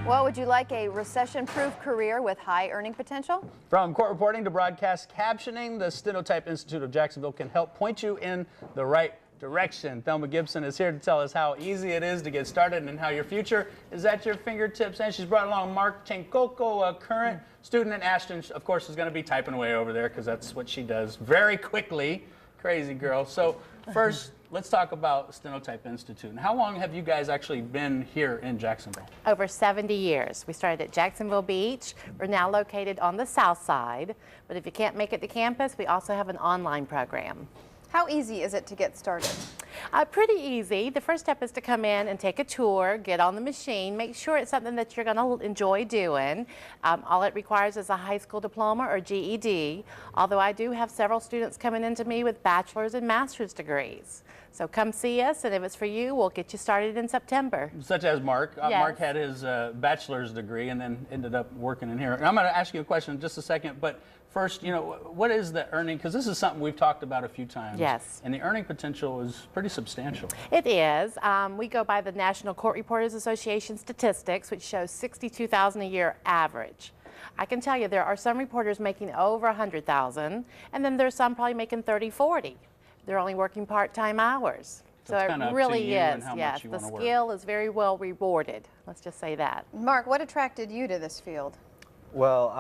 Well, would you like a recession-proof career with high earning potential? From court reporting to broadcast captioning, the Stenotype Institute of Jacksonville can help point you in the right direction. Thelma Gibson is here to tell us how easy it is to get started and how your future is at your fingertips. And she's brought along Mark Chenkoko, a current student at Ashton. Of course, is going to be typing away over there because that's what she does very quickly. Crazy girl. So first, let's talk about Stenotype Institute. And how long have you guys actually been here in Jacksonville? Over 70 years. We started at Jacksonville Beach. We're now located on the south side. But if you can't make it to campus, we also have an online program. How easy is it to get started? Pretty easy. The first step is to come in and take a tour, get on the machine, make sure it's something that you're going to enjoy doing. All it requires is a high school diploma or GED, although I do have several students coming into me with bachelor's and master's degrees. So come see us, and if it's for you, we'll get you started in September. Such as Mark. Yes. Mark had his bachelor's degree and then ended up working in here. And I'm going to ask you a question in just a second, but first, you know, what is the earning? Because this is something we've talked about a few times. Yes. And the earning potential is pretty substantial. It is. We go by the National Court Reporters Association statistics, which shows $62,000 a year average. I can tell you there are some reporters making over $100,000, and then there's some probably making 30, 40. They're only working part-time hours. So it really is. Yes, the skill is very well rewarded. Let's just say that. Mark, what attracted you to this field? Well,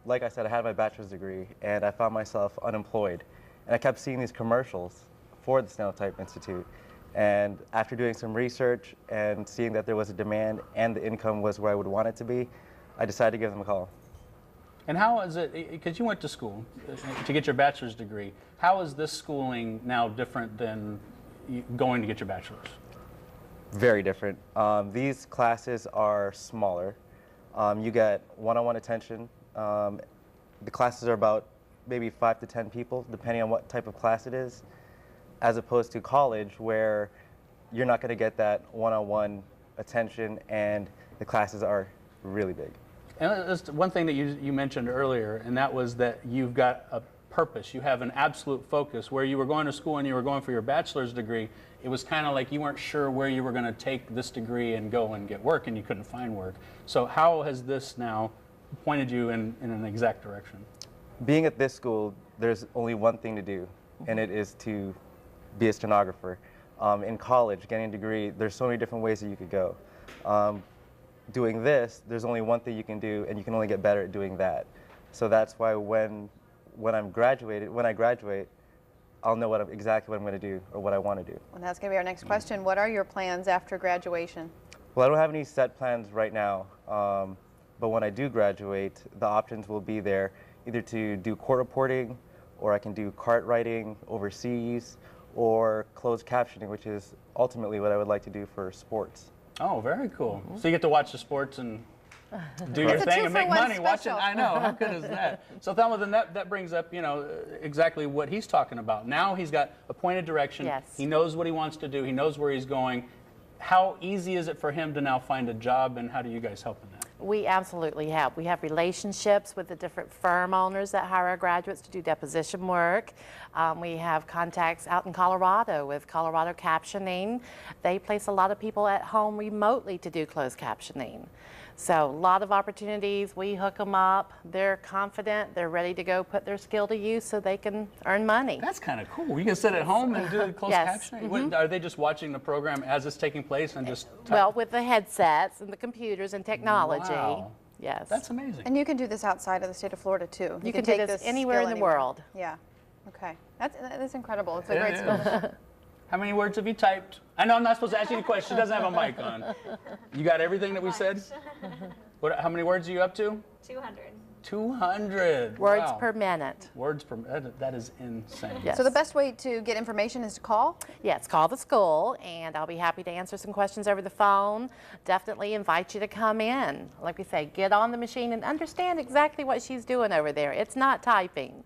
like I said, I had my bachelor's degree, and I found myself unemployed. And I kept seeing these commercials for the Stenotype Institute. And after doing some research and seeing that there was a demand and the income was where I would want it to be, I decided to give them a call. And how is it, because you went to school to get your bachelor's degree, how is this schooling now different than going to get your bachelor's? Very different. These classes are smaller. You get one-on-one attention. The classes are about maybe 5 to 10 people, depending on what type of class it is, as opposed to college where you're not going to get that one-on-one attention and the classes are really big. And that's one thing that you mentioned earlier, and that was that you've got a purpose. You have an absolute focus. Where you were going to school and you were going for your bachelor's degree, it was kind of like you weren't sure where you were going to take this degree and go and get work, and you couldn't find work. So how has this now pointed you in an exact direction? Being at this school, there's only one thing to do, and it is to be a stenographer. In college, getting a degree, there's so many different ways that you could go. Doing this, there's only one thing you can do, and you can only get better at doing that. So that's why when I graduate, I'll know exactly what I'm going to do or what I want to do. Well, that's going to be our next question. What are your plans after graduation? Well, I don't have any set plans right now, but when I do graduate, the options will be there either to do court reporting, or I can do cart writing overseas, or closed captioning, which is ultimately what I would like to do for sports. Oh, very cool. So you get to watch the sports and do your thing and make money watching. I know, how good is that? So Thelma, then that brings up, you know, exactly what he's talking about. Now he's got a pointed direction. Yes. He knows what he wants to do. He knows where he's going. How easy is it for him to now find a job, and how do you guys help in that? We absolutely have. We have relationships with the different firm owners that hire our graduates to do deposition work. We have contacts out in Colorado with Colorado Captioning. They place a lot of people at home remotely to do closed captioning. So a lot of opportunities. We hook them up. They're confident. They're ready to go put their skill to use so they can earn money. That's kind of cool. You can sit at home and do closed Yes. captioning. What, are they just watching the program as it's taking place and just Well, with the headsets and the computers and technology. Wow. Yes. That's amazing. And you can do this outside of the state of Florida, too. You can take do this anywhere in the world. Yeah. Okay. That's incredible. It's a great school. How many words have you typed? I know I'm not supposed to ask you any questions. She doesn't have a mic on. You got everything that we said? How many words are you up to? 200. 200. Words Wow. per minute. Words per minute. That is insane. Yes. So the best way to get information is to call? Yes, call the school, and I'll be happy to answer some questions over the phone. Definitely invite you to come in. Like we say, get on the machine and understand exactly what she's doing over there. It's not typing.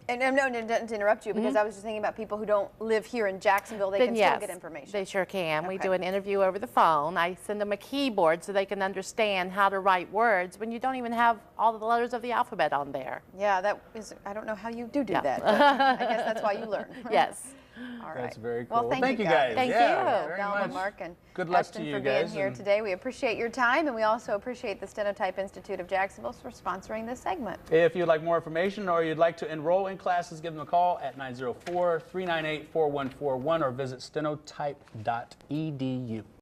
And no, to interrupt you, because I was just thinking about people who don't live here in Jacksonville. They can still get information. They sure can. Okay. We do an interview over the phone. I send them a keyboard so they can understand how to write words when you don't even have all of the letters of the alphabet on there. Yeah, that is, I don't know how you do that, but I guess that's why you learn. Yes. All right. That's very Well, cool. thank you guys. Thank yeah, you. very Thelma, much. Mark, and Good luck Ashton to you for guys. being here and today. We appreciate your time, and we also appreciate the Stenotype Institute of Jacksonville for sponsoring this segment. If you'd like more information or you'd like to enroll in classes, give them a call at 904-398-4141 or visit stenotype.edu.